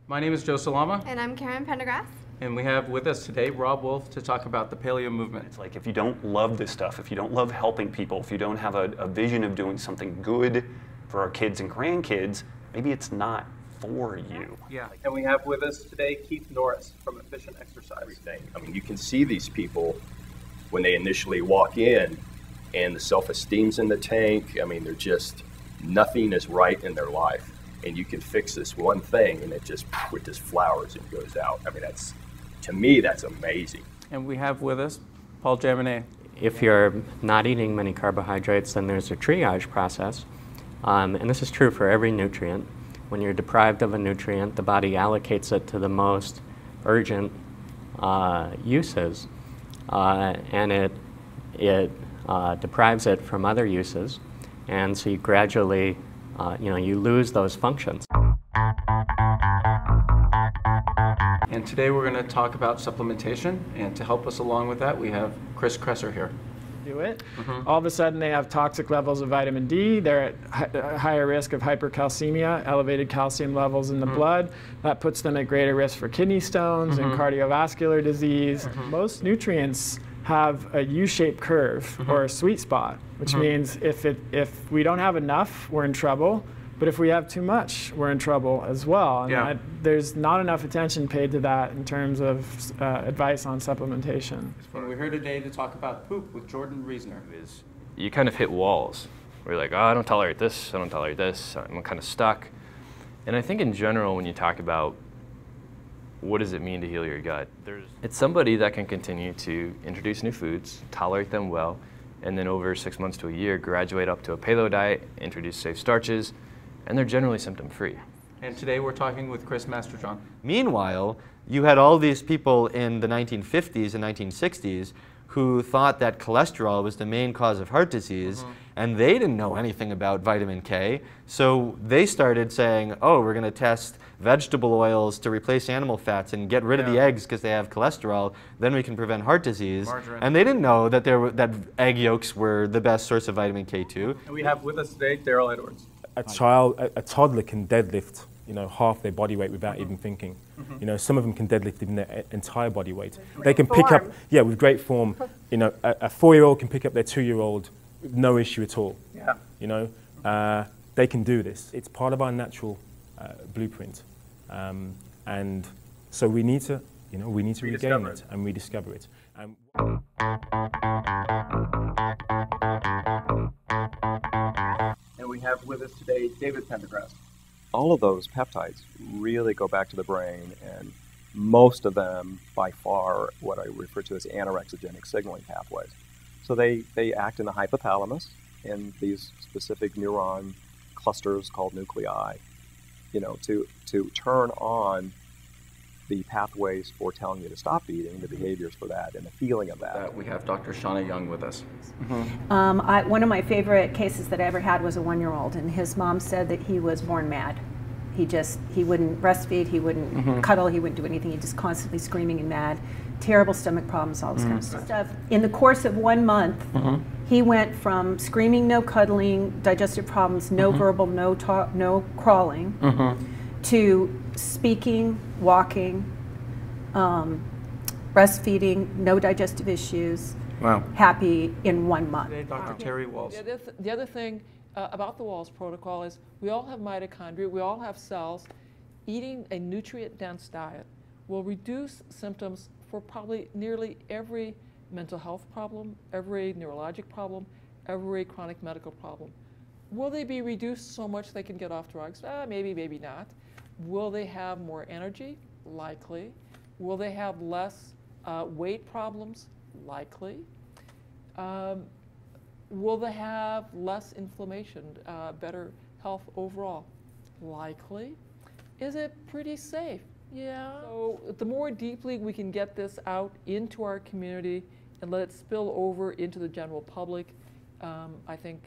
My name is Joe Salama. And I'm Karen Pendergrass. And we have with us today Rob Wolf to talk about the paleo movement. It's like if you don't love this stuff, if you don't love helping people, if you don't have a vision of doing something good for our kids and grandkids, maybe it's not for you. Yeah, and we have with us today Keith Norris from Efficient Exercise. Everything. I mean, you can see these people when they initially walk in and the self-esteem's in the tank. I mean, they're just, nothing is right in their life. And you can fix this one thing and it just flowers and goes out. I mean, that's, to me, that's amazing. And we have with us Paul Jaminet. If you're not eating many carbohydrates, then there's a triage process. And this is true for every nutrient. When you're deprived of a nutrient, the body allocates it to the most urgent uses, and it deprives it from other uses. And so you gradually, you lose those functions. And today we're going to talk about supplementation, and to help us along with that, we have Chris Kresser here. Do it. All of a sudden they have toxic levels of vitamin D. They're at higher risk of hypercalcemia, elevated calcium levels in the blood. That puts them at greater risk for kidney stones and cardiovascular disease. Most nutrients have a U-shaped curve or a sweet spot, which means if we don't have enough, we're in trouble. But if we have too much, we're in trouble as well. And there's not enough attention paid to that in terms of advice on supplementation. And we're here today to talk about poop with Jordan Reasoner. You kind of hit walls where you're like, oh, I don't tolerate this, I don't tolerate this, I'm kind of stuck. And I think in general, when you talk about what does it mean to heal your gut, it's somebody that can continue to introduce new foods, tolerate them well, and then over 6 months to a year, graduate up to a paleo diet, introduce safe starches, and they're generally symptom-free. And today we're talking with Chris Masterjohn. Meanwhile, you had all these people in the 1950s and 1960s who thought that cholesterol was the main cause of heart disease, and they didn't know anything about vitamin K. So they started saying, oh, we're going to test vegetable oils to replace animal fats and get rid of the eggs because they have cholesterol, then we can prevent heart disease. Margarine. And they didn't know that that egg yolks were the best source of vitamin K2. And we have with us today Daryl Edwards. A toddler can deadlift, half their body weight without even thinking. Some of them can deadlift even their entire body weight. They can pick up, with great form. A 4-year-old can pick up their 2-year-old with no issue at all. Yeah. They can do this. It's part of our natural blueprint, and so we need to, regain it and rediscover it. And we have with us today David Pendergrass. All of those peptides really go back to the brain, and most of them, by far, what I refer to as anorexigenic signaling pathways. So they act in the hypothalamus in these specific neuron clusters called nuclei, to turn on the pathways for telling you to stop eating, the behaviors for that, and the feeling of that. We have Dr. Shauna Young with us. One of my favorite cases that I ever had was a 1-year-old, and his mom said that he was born mad. He wouldn't breastfeed, he wouldn't cuddle, he wouldn't do anything, he just constantly screaming and mad, terrible stomach problems, all this kind of stuff. In the course of 1 month, he went from screaming, no cuddling, digestive problems, no verbal, no talk, no crawling, to speaking, walking, breastfeeding, no digestive issues, happy in 1 month. Today, Dr. Terry Walls. The other thing about the Walls protocol is we all have mitochondria, we all have cells. Eating a nutrient-dense diet will reduce symptoms for probably nearly every mental health problem, every neurologic problem, every chronic medical problem. Will they be reduced so much they can get off drugs? Maybe, maybe not. Will they have more energy? Likely. Will they have less weight problems? Likely. Will they have less inflammation, better health overall? Likely. Is it pretty safe? Yeah. So the more deeply we can get this out into our community and let it spill over into the general public, I think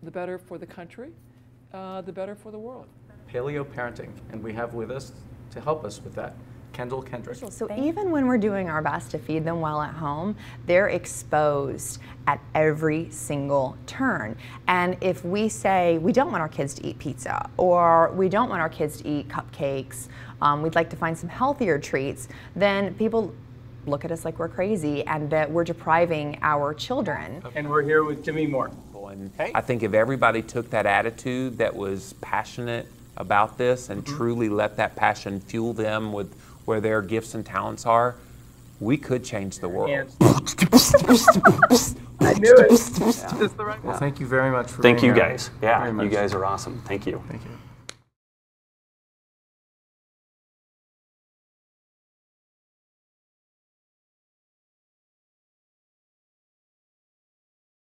the better for the country, the better for the world. Paleo parenting, and we have with us to help us with that Kendall Kendrick. So even when we're doing our best to feed them well at home, they're exposed at every single turn. And if we say we don't want our kids to eat pizza, or we don't want our kids to eat cupcakes, we'd like to find some healthier treats, then people look at us like we're crazy and that we're depriving our children. And we're here with Jimmy Moore. And I think if everybody took that attitude that was passionate about this and truly let that passion fuel them with where their gifts and talents are, we could change the world. I knew it. Well, thank you very much for Thank being you here. guys. Yeah, Very much. you guys are awesome. Thank you. Thank you.